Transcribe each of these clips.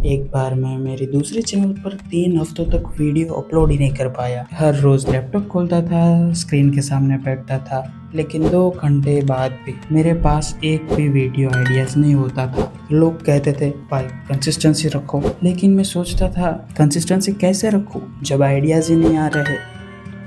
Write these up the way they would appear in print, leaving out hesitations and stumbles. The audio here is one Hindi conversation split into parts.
एक बार मैं मेरे दूसरे चैनल पर 3 हफ्तों तक वीडियो अपलोड ही नहीं कर पाया। हर रोज लैपटॉप खोलता था, स्क्रीन के सामने बैठता था, लेकिन 2 घंटे बाद भी मेरे पास एक भी वीडियो आइडियाज नहीं होता था। लोग कहते थे भाई कंसिस्टेंसी रखो, लेकिन मैं सोचता था कंसिस्टेंसी कैसे रखूं जब आइडियाज ही नहीं आ रहे।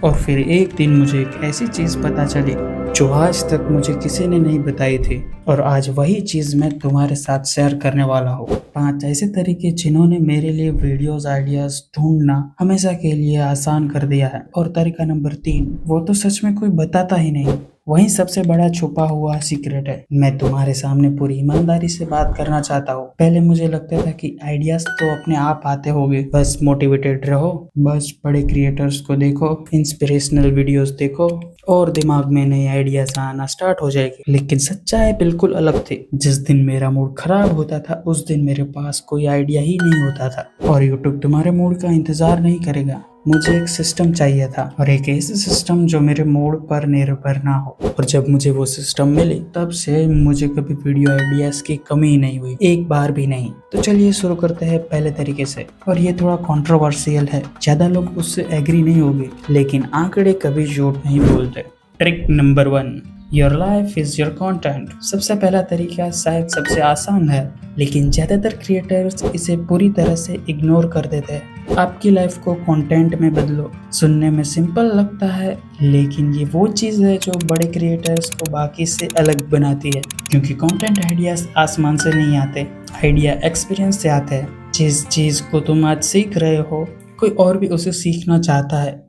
और फिर एक दिन मुझे एक ऐसी चीज़ पता चली जो आज तक मुझे किसी ने नहीं बताई थी, और आज वही चीज़ मैं तुम्हारे साथ शेयर करने वाला हूँ। 5 ऐसे तरीके जिन्होंने मेरे लिए वीडियोस आइडियाज ढूंढना हमेशा के लिए आसान कर दिया है। और तरीका नंबर 3, वो तो सच में कोई बताता ही नहीं, वही सबसे बड़ा छुपा हुआ सीक्रेट है। मैं तुम्हारे सामने पूरी ईमानदारी से बात करना चाहता हूँ। पहले मुझे लगता था कि आइडियाज तो अपने आप आते होंगे, बस मोटिवेटेड रहो, बस बड़े क्रिएटर्स को देखो, इंस्पिरेशनल वीडियोस देखो और दिमाग में नए आइडियाज आना स्टार्ट हो जाएगी। लेकिन सच्चाई बिल्कुल अलग थी। जिस दिन मेरा मूड खराब होता था उस दिन मेरे पास कोई आइडिया ही नहीं होता था। और यूट्यूब तुम्हारे मूड का इंतजार नहीं करेगा। मुझे एक सिस्टम चाहिए था, और एक ऐसी सिस्टम जो मेरे मूड पर निर्भर ना हो। और जब मुझे वो सिस्टम मिली तब से मुझे कभी वीडियो आइडियाज की कमी ही नहीं हुई, एक बार भी नहीं। तो चलिए शुरू करते हैं पहले तरीके से। और ये थोड़ा कंट्रोवर्शियल है, ज्यादा लोग उससे एग्री नहीं होंगे, लेकिन आंकड़े कभी झूठ नहीं बोलते। Trick number 1, your life is your content. सबसे पहला तरीका शायद सबसे आसान है, लेकिन ज्यादातर क्रिएटर्स इसे पूरी तरह से इग्नोर कर देते हैं। आपकी लाइफ को कंटेंट में बदलो। सुनने में सिंपल लगता है, लेकिन ये वो चीज है जो बड़े क्रिएटर्स को बाकी से अलग बनाती है। क्योंकि कंटेंट आइडियाज आसमान से नहीं आते, आइडिया एक्सपीरियंस से आते हैं। जिस चीज को तुम आज सीख रहे हो, कोई और भी उसे सीखना चाहता है।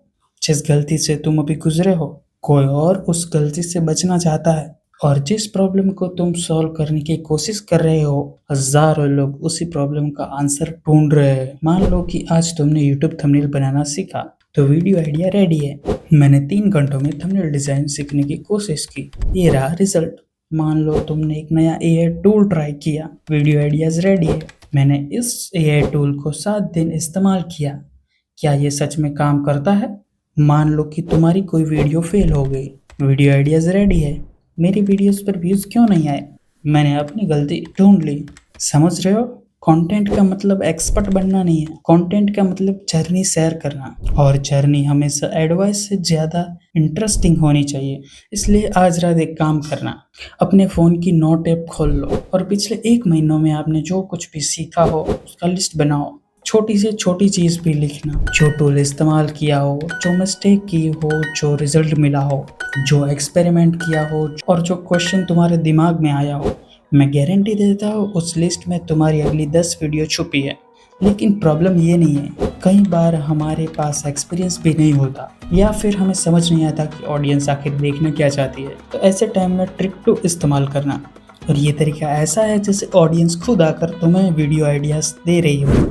जिस गलती से तुम अभी गुजरे हो, कोई और उस गलती से बचना चाहता है। और जिस प्रॉब्लम को तुम सॉल्व करने की कोशिश कर रहे हो, हजारों लोग उसी प्रॉब्लम का आंसर ढूंढ रहे हैं। मान लो कि आज तुमने यूट्यूब थंबनेल बनाना सीखा, तो वीडियो आइडिया रेडी है। मैंने 3 घंटों में थंबनेल डिजाइन सीखने की कोशिश की, ये रहा रिजल्ट। मान लो तुमने एक नया एआई टूल ट्राई किया, वीडियो आइडियाज रेडी है। मैंने इस एआई टूल को 7 दिन इस्तेमाल किया, क्या ये सच में काम करता है? मान लो कि तुम्हारी कोई वीडियो फेल हो गई, वीडियो आइडियाज रेडी है, मेरी वीडियोस पर व्यूज क्यों नहीं आए? मैंने अपनी गलती ढूंढ ली। समझ रहे हो? कंटेंट का मतलब एक्सपर्ट बनना नहीं है, कंटेंट का मतलब जर्नी शेयर करना। और जर्नी हमेशा एडवाइस से ज्यादा इंटरेस्टिंग होनी चाहिए। इसलिए आज रात एक काम करना, अपने फोन की नोट ऐप खोल लो और पिछले 1 महीनों में आपने जो कुछ भी सीखा हो उसका लिस्ट बनाओ। छोटी से छोटी चीज भी लिखना, जो टूल इस्तेमाल किया हो, जो मिस्टेक की हो, जो रिजल्ट मिला हो, जो एक्सपेरिमेंट किया हो, और जो क्वेश्चन तुम्हारे दिमाग में आया हो। मैं गारंटी देता हूँ उस लिस्ट में तुम्हारी अगली 10 वीडियो छुपी है। लेकिन प्रॉब्लम ये नहीं है, कई बार हमारे पास एक्सपीरियंस भी नहीं होता, या फिर हमें समझ नहीं आता कि ऑडियंस आखिर देखना क्या चाहती है। तो ऐसे टाइम में ट्रिक 2 इस्तेमाल करना। और ये तरीका ऐसा है जैसे ऑडियंस खुद आकर तुम्हें वीडियो आइडियाज दे रही हो।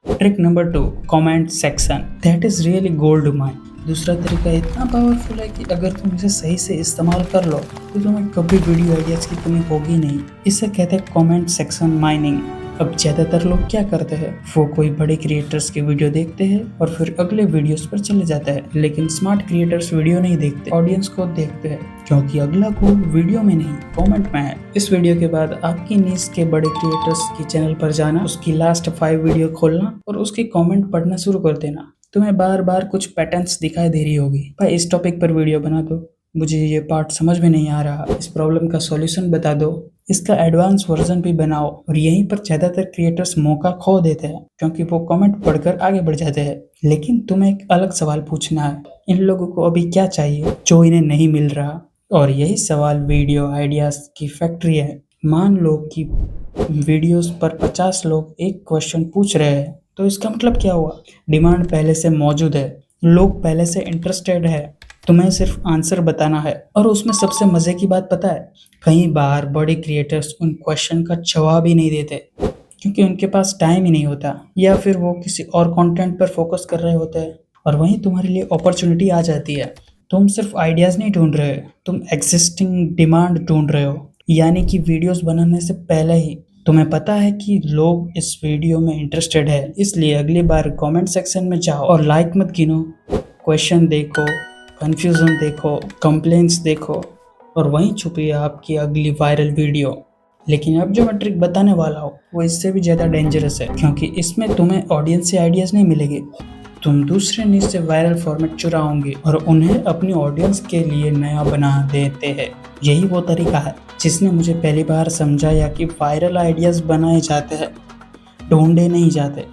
Trick number 2, comment section. That is really gold mine. दूसरा तरीका इतना पावरफुल है कि अगर तुम इसे सही से इस्तेमाल कर लो तो तुम्हें कभी वीडियो आइडियाज की कमी होगी नहीं। इसे कहते हैं कमेंट सेक्शन माइनिंग। अब ज्यादातर लोग क्या करते हैं, वो कोई बड़े क्रिएटर्स की वीडियो देखते हैं और फिर अगले वीडियोस पर चले जाते हैं। लेकिन स्मार्ट क्रिएटर्स वीडियो नहीं देखते, ऑडियंस को देखते हैं, क्योंकि अगला गोल वीडियो में नहीं कमेंट में है। इस वीडियो के बाद आपकी नीश के बड़े क्रिएटर्स की चैनल पर जाना, उसकी लास्ट 5 वीडियो खोलना और उसके कमेंट पढ़ना शुरू कर देना। तुम्हें बार बार कुछ पैटर्न्स दिखाई दे रही होगी, भाई इस टॉपिक पर वीडियो बना दो, मुझे ये पार्ट समझ में नहीं आ रहा, इस प्रॉब्लम का सॉल्यूशन बता दो, इसका एडवांस वर्जन भी बनाओ। और यहीं पर ज्यादातर क्रिएटर्स मौका खो देते हैं, क्योंकि वो कमेंट पढ़कर आगे बढ़ जाते हैं। लेकिन तुम्हें एक अलग सवाल पूछना है, इन लोगों को अभी क्या चाहिए जो इन्हें नहीं मिल रहा? और यही सवाल वीडियो आइडियाज की फैक्ट्री है। मान लो कि वीडियोस पर 50 लोग एक क्वेश्चन पूछ रहे हैं, तो इसका मतलब क्या हुआ? डिमांड पहले से मौजूद है, लोग पहले से इंटरेस्टेड है, तुम्हें सिर्फ आंसर बताना है। और उसमें सबसे मजे की बात पता है, कई बार बड़े क्रिएटर्स उन क्वेश्चन का जवाब ही नहीं देते, क्योंकि उनके पास टाइम ही नहीं होता, या फिर वो किसी और कंटेंट पर फोकस कर रहे होते हैं। और वहीं तुम्हारे लिए अपॉर्चुनिटी आ जाती है। तुम सिर्फ आइडियाज नहीं ढूंढ रहे, तुम एग्जिस्टिंग डिमांड ढूंढ रहे हो। यानी कि वीडियोस बनाने से पहले ही तुम्हें पता है कि लोग इस वीडियो में इंटरेस्टेड है, इसलिए अगली बार कमेंट सेक्शन में जाओ और लाइक मत गिनो, क्वेश्चन देखो, कंफ्यूजन देखो, कंप्लेंट्स देखो, और वहीं छुपी है आपकी अगली वायरल वीडियो। लेकिन अब जो मैं ट्रिक बताने वाला हूँ वो इससे भी ज़्यादा डेंजरस है, क्योंकि इसमें तुम्हें ऑडियंस से आइडियाज़ नहीं मिलेंगे। तुम दूसरे न्यूज से वायरल फॉर्मेट चुराओगे और उन्हें अपनी ऑडियंस के लिए नया बना देते हैं। यही वो तरीका है जिसने मुझे पहली बार समझाया कि वायरल आइडियाज बनाए जाते हैं, ढूंढे नहीं जाते।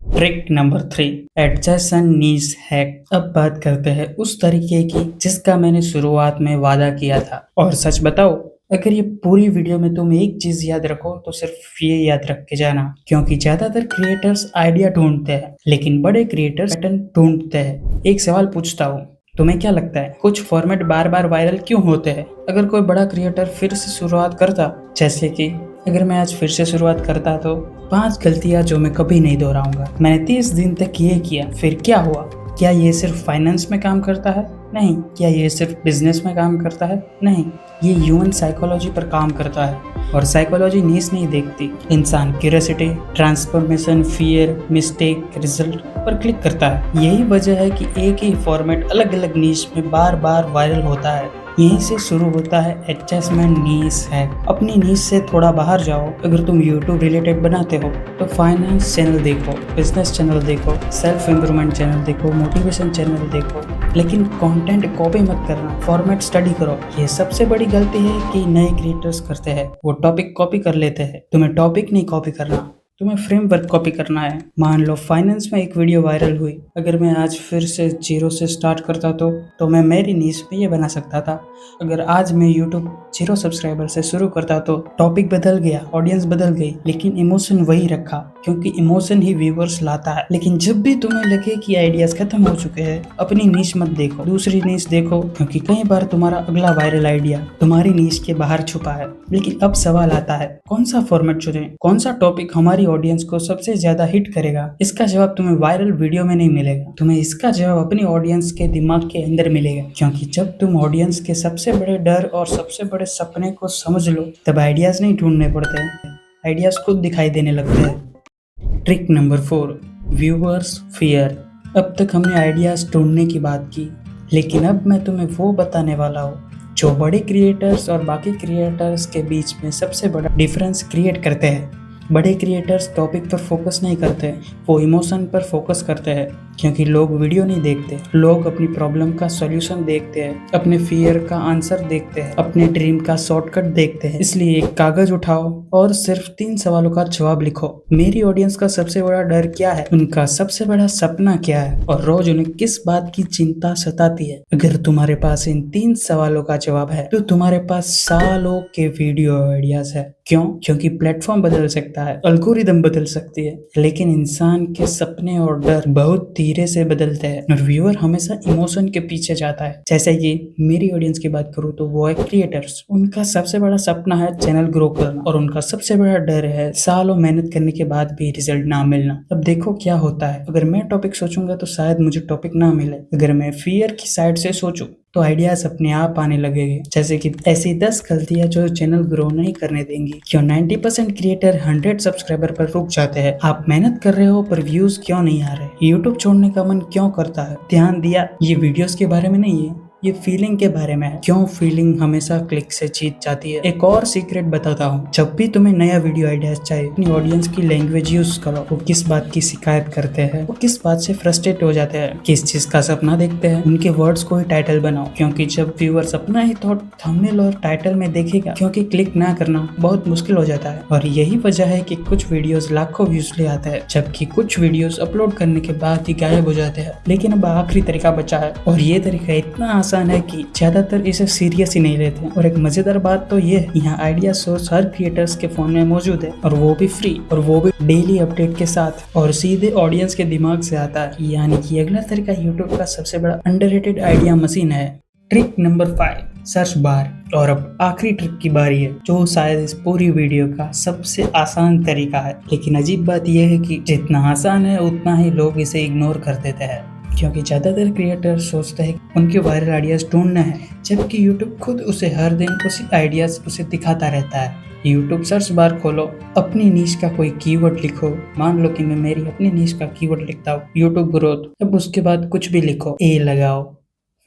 ट्रिक नंबर 3, एडजेसेंट नीश हैक। अब बात करते हैं उस तरीके की जिसका मैंने शुरुआत में वादा किया था। और सच बताओ, अगर ये पूरी वीडियो में तुम एक चीज याद रखो तो सिर्फ ये याद रख के जाना, क्योंकि ज्यादातर क्रिएटर्स आइडिया ढूंढते हैं लेकिन बड़े क्रिएटर्स पैटर्न ढूंढते हैं। एक सवाल पूछता हूँ, तुम्हें क्या लगता है कुछ फॉर्मेट बार बार वायरल क्यों होते हैं? अगर कोई बड़ा क्रिएटर फिर से शुरुआत करता, जैसे कि अगर मैं आज फिर से शुरुआत करता तो 5 गलतियां जो मैं कभी नहीं दोहराऊंगा। मैंने 30 दिन तक ये किया, फिर क्या हुआ? क्या ये सिर्फ फाइनेंस में काम करता है? नहीं। क्या ये सिर्फ बिजनेस में काम करता है? नहीं। ये ह्यूमन साइकोलॉजी पर काम करता है, और साइकोलॉजी नीश नहीं देखती। इंसान curiosity, transformation, fear, mistake, result पर क्लिक करता है। यही वजह है कि एक ही फॉर्मेट अलग अलग नीश में बार बार वायरल होता है। यहीं से शुरू होता है एडजस्टमेंट नीश हैक। अपनी नीश से थोड़ा बाहर जाओ। अगर तुम YouTube रिलेटेड बनाते हो तो फाइनेंस चैनल देखो, बिजनेस चैनल देखो, सेल्फ इम्प्रूवमेंट चैनल देखो, मोटिवेशन चैनल देखो, लेकिन कंटेंट कॉपी मत करना, फॉर्मेट स्टडी करो। ये सबसे बड़ी गलती है कि नए क्रिएटर्स करते हैं। वो टॉपिक कॉपी कर लेते हैं। तुम्हें टॉपिक नहीं कॉपी करना, तुम्हें फ्रेमवर्क कॉपी करना है। मान लो फाइनेंस में एक वीडियो वायरल हुई, अगर मैं आज फिर से जीरो से स्टार्ट करता तो मैं मेरी नीश में ये बना सकता था। अगर आज मैं यूट्यूब 0 सब्सक्राइबर से शुरू करता तो टॉपिक बदल गया, ऑडियंस बदल गई, लेकिन इमोशन वही रखा, क्योंकि इमोशन ही व्यूवर्स लाता है। लेकिन जब भी तुम्हें लगे कि आइडियाज खत्म हो चुके हैं, अपनी नीश मत देखो, दूसरी नीश देखो, क्योंकि कई बार तुम्हारा अगला वायरल आइडिया तुम्हारी नीश के बाहर छुपा है। लेकिन अब सवाल आता है, कौन सा फॉर्मेट चुने, कौन सा टॉपिक हमारी ऑडियंस को सबसे ज्यादा हिट करेगा? इसका जवाब तुम्हें वायरल वीडियो में नहीं मिलेगा, तुम्हें इसका जवाब अपनी ऑडियंस के दिमाग के अंदर मिलेगा। क्योंकि जब तुम ऑडियंस के सबसे बड़े डर और सबसे बड़े सपने को समझ लो, तब आइडियाज नहीं ढूंढने पड़ते हैं, आइडियाज खुद दिखाई देने लगते हैं। Trick number 4, viewers fear. अब तक हमने आइडियाज ढूंढने की बात की, लेकिन अब मैं तुम्हें वो बताने वाला हूँ जो बड़े क्रिएटर्स और बाकी क्रिएटर्स के बीच में सबसे बड़ा डिफरेंस क्रिएट करते हैं। बड़े क्रिएटर्स टॉपिक पर फोकस नहीं करते, वो इमोशन पर फोकस करते हैं, क्योंकि लोग वीडियो नहीं देखते, लोग अपनी प्रॉब्लम का सॉल्यूशन देखते हैं, अपने फियर का आंसर देखते हैं, अपने ड्रीम का शॉर्टकट देखते हैं। इसलिए एक कागज उठाओ और सिर्फ 3 सवालों का जवाब लिखो। मेरी ऑडियंस का सबसे बड़ा डर क्या है, उनका सबसे बड़ा सपना क्या है, और रोज उन्हें किस बात की चिंता सताती है। अगर तुम्हारे पास इन 3 सवालों का जवाब है तो तुम्हारे पास सालों के वीडियो आइडियाज है। क्यों? क्योंकि प्लेटफॉर्म बदल सकता है, एल्गोरिदम बदल सकती है, लेकिन इंसान के सपने और डर बहुत धीरे से बदलते हैं, और व्यूअर हमेशा इमोशन के पीछे जाता है। जैसे कि मेरी ऑडियंस की बात करूँ तो वो है क्रिएटर्स। उनका सबसे बड़ा सपना है चैनल ग्रो करना, और उनका सबसे बड़ा डर है सालों मेहनत करने के बाद भी रिजल्ट ना मिलना। अब देखो क्या होता है, अगर मैं टॉपिक सोचूंगा तो शायद मुझे टॉपिक ना मिले। अगर मैं फियर की साइड से सोचूं तो आइडियाज अपने आप आने लगेंगे। जैसे कि ऐसी 10 गलतियां जो चैनल ग्रो नहीं करने देंगी। क्यों 90% क्रिएटर 100 सब्सक्राइबर पर रुक जाते हैं? आप मेहनत कर रहे हो पर व्यूज क्यों नहीं आ रहे? यूट्यूब छोड़ने का मन क्यों करता है? ध्यान दिया, ये वीडियोस के बारे में नहीं है, ये फीलिंग के बारे में है। क्यों फीलिंग हमेशा क्लिक से जीत जाती है? एक और सीक्रेट बताता हूँ, जब भी तुम्हें नया वीडियो आइडियाज चाहिए, अपनी ऑडियंस की लैंग्वेज यूज करो। वो किस बात की शिकायत करते हैं, वो किस बात से फ्रस्ट्रेट हो जाते हैं, किस चीज का सपना देखते हैं, उनके वर्ड्स को ही टाइटल बनाओ। क्योंकि जब व्यूअर्स अपना ही थॉट थंबनेल और टाइटल में देखेगा, क्योंकि क्लिक ना करना बहुत मुश्किल हो जाता है। और यही वजह है कि कुछ वीडियोस लाखों व्यूज ले आते हैं, जबकि कुछ वीडियोस अपलोड करने के बाद ही गायब हो जाते हैं। लेकिन अब आखिरी तरीका बचा है, और ये तरीका इतना आसान है कि ज्यादातर इसे सीरियस ही नहीं लेते। और एक मजेदार बात तो ये, यहाँ आइडिया सोर्स हर क्रिएटर्स के फोन में मौजूद है, और वो भी फ्री, और वो भी डेली अपडेट के साथ, और सीधे ऑडियंस के दिमाग से आता है। यानी कि अगला तरीका यूट्यूब का सबसे बड़ा अंडररेटेड आइडिया मशीन है। Trick number 5, search bar. और अब आखिरी ट्रिक की बारी है, जो शायद इस पूरी वीडियो का सबसे आसान तरीका है। लेकिन अजीब बात यह है कि जितना आसान है उतना ही लोग इसे इग्नोर कर देते हैं, क्योंकि ज्यादातर क्रिएटर सोचते हैं उनके वायरल आइडियाज ढूंढना है, जबकि YouTube खुद उसे हर दिन उसी आइडियाज उसे दिखाता रहता है। YouTube सर्च बार खोलो, अपनी नीश का कोई कीवर्ड लिखो। मान लो कि मैं मेरी अपनी नीश का कीवर्ड लिखता हूँ YouTube ग्रोथ। अब उसके बाद कुछ भी लिखो, A लगाओ,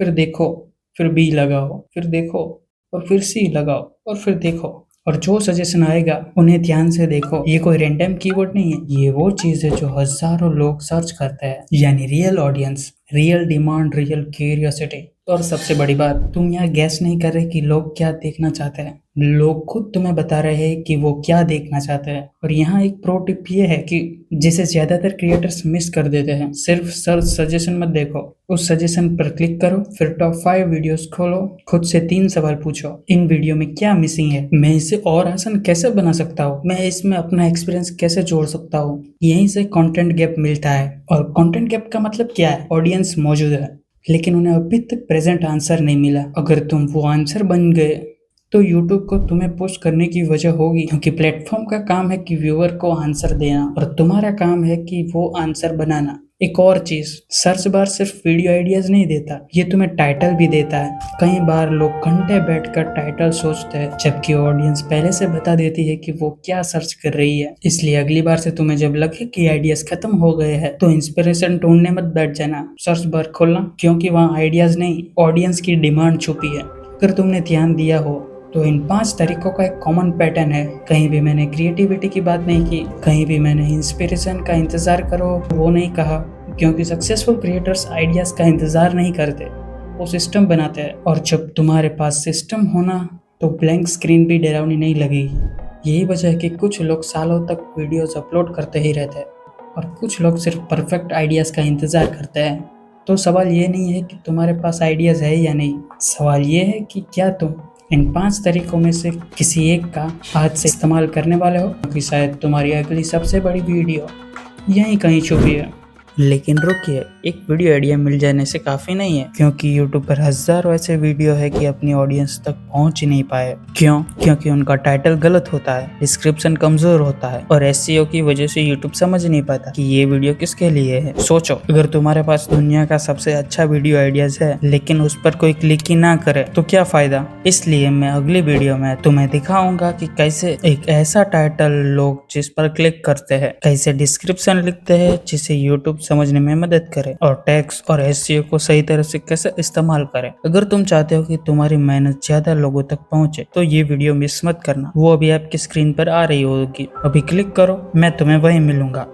फिर देखो, फिर B लगाओ, फिर देखो, और फिर C लगाओ, और फिर देखो। और जो सजेशन आएगा उन्हें ध्यान से देखो। ये कोई रैंडम कीवर्ड नहीं है, ये वो चीज है जो हजारों लोग सर्च करते हैं, यानी real audience, real demand, real curiosity. और सबसे बड़ी बात, तुम यहाँ गैस नहीं कर रहे कि लोग क्या देखना चाहते हैं, लोग खुद तुम्हें बता रहे हैं कि वो क्या देखना चाहते हैं। और यहाँ एक प्रो टिप ये है कि जिसे ज्यादातर क्रिएटर्स मिस कर देते हैं, सिर्फ सर्च सजेशन मत देखो, उस सजेशन पर क्लिक करो, फिर टॉप 5 वीडियोस खोलो, खुद से 3 सवाल पूछो, इन वीडियो में क्या मिसिंग है, मैं इसे और आसान कैसे बना सकता हूँ, मैं इसमें अपना एक्सपीरियंस कैसे जोड़ सकता हूँ। यहीं से कंटेंट गैप मिलता है। और कंटेंट गैप का मतलब क्या है? ऑडियंस मौजूद है लेकिन उन्हें अभी तक प्रेजेंट आंसर नहीं मिला। अगर तुम वो आंसर बन गए तो YouTube को तुम्हें पुश करने की वजह होगी, क्योंकि प्लेटफॉर्म का काम है कि व्यूअर को आंसर देना और तुम्हारा काम है कि वो आंसर बनाना। एक और चीज, सर्च बार सिर्फ वीडियो आइडियाज नहीं देता, ये तुम्हें टाइटल भी देता है। कई बार लोग घंटे बैठकर टाइटल सोचते हैं, जबकि ऑडियंस पहले से बता देती है कि वो क्या सर्च कर रही है। इसलिए अगली बार से तुम्हें जब लगे कि आइडियाज खत्म हो गए हैं तो इंस्पिरेशन ढूंढने मत बैठ जाना, सर्च बार खोलना, क्योंकि वहाँ आइडियाज नहीं, ऑडियंस की डिमांड छुपी है। अगर तुमने ध्यान दिया हो तो इन 5 तरीकों का एक कॉमन पैटर्न है। कहीं भी मैंने क्रिएटिविटी की बात नहीं की, कहीं भी मैंने इंस्पिरेशन का इंतजार करो वो नहीं कहा, क्योंकि सक्सेसफुल क्रिएटर्स आइडियाज का इंतजार नहीं करते, वो सिस्टम बनाते हैं। और जब तुम्हारे पास सिस्टम होना तो ब्लैंक स्क्रीन भी डरावनी नहीं लगेगी। यही वजह है कि कुछ लोग सालों तक वीडियोस अपलोड करते ही रहते हैं और कुछ लोग सिर्फ परफेक्ट आइडियाज का इंतजार करते हैं। तो सवाल ये नहीं है कि तुम्हारे पास आइडियाज है या नहीं, सवाल ये है कि क्या तुम इन 5 तरीकों में से किसी एक का आज से इस्तेमाल करने वाले हो, क्योंकि शायद तुम्हारी अगली सबसे बड़ी वीडियो यहीं कहीं छुपी है। लेकिन रुकिए, एक वीडियो आइडिया मिल जाने से काफी नहीं है, क्योंकि YouTube पर हजारों ऐसे वीडियो है कि अपनी ऑडियंस तक पहुंच ही नहीं पाए। क्यों? क्योंकि उनका टाइटल गलत होता है, डिस्क्रिप्शन कमजोर होता है और SEO की वजह से YouTube समझ नहीं पाता कि ये वीडियो किसके लिए है। सोचो, अगर तुम्हारे पास दुनिया का सबसे अच्छा वीडियो आइडियाज है लेकिन उस पर कोई क्लिक ही ना करे तो क्या फायदा। इसलिए मैं अगली वीडियो में तुम्हें दिखाऊंगा कि कैसे एक ऐसा टाइटल लोग जिस पर क्लिक करते हैं, कैसे डिस्क्रिप्शन लिखते हैं जिसे YouTube समझने में मदद करे, और टैग्स और SEO को सही तरह से कैसे इस्तेमाल करें। अगर तुम चाहते हो कि तुम्हारी मेहनत ज्यादा लोगों तक पहुंचे तो ये वीडियो मिस मत करना, वो अभी आपकी स्क्रीन पर आ रही होगी, अभी क्लिक करो, मैं तुम्हें वहीं मिलूंगा।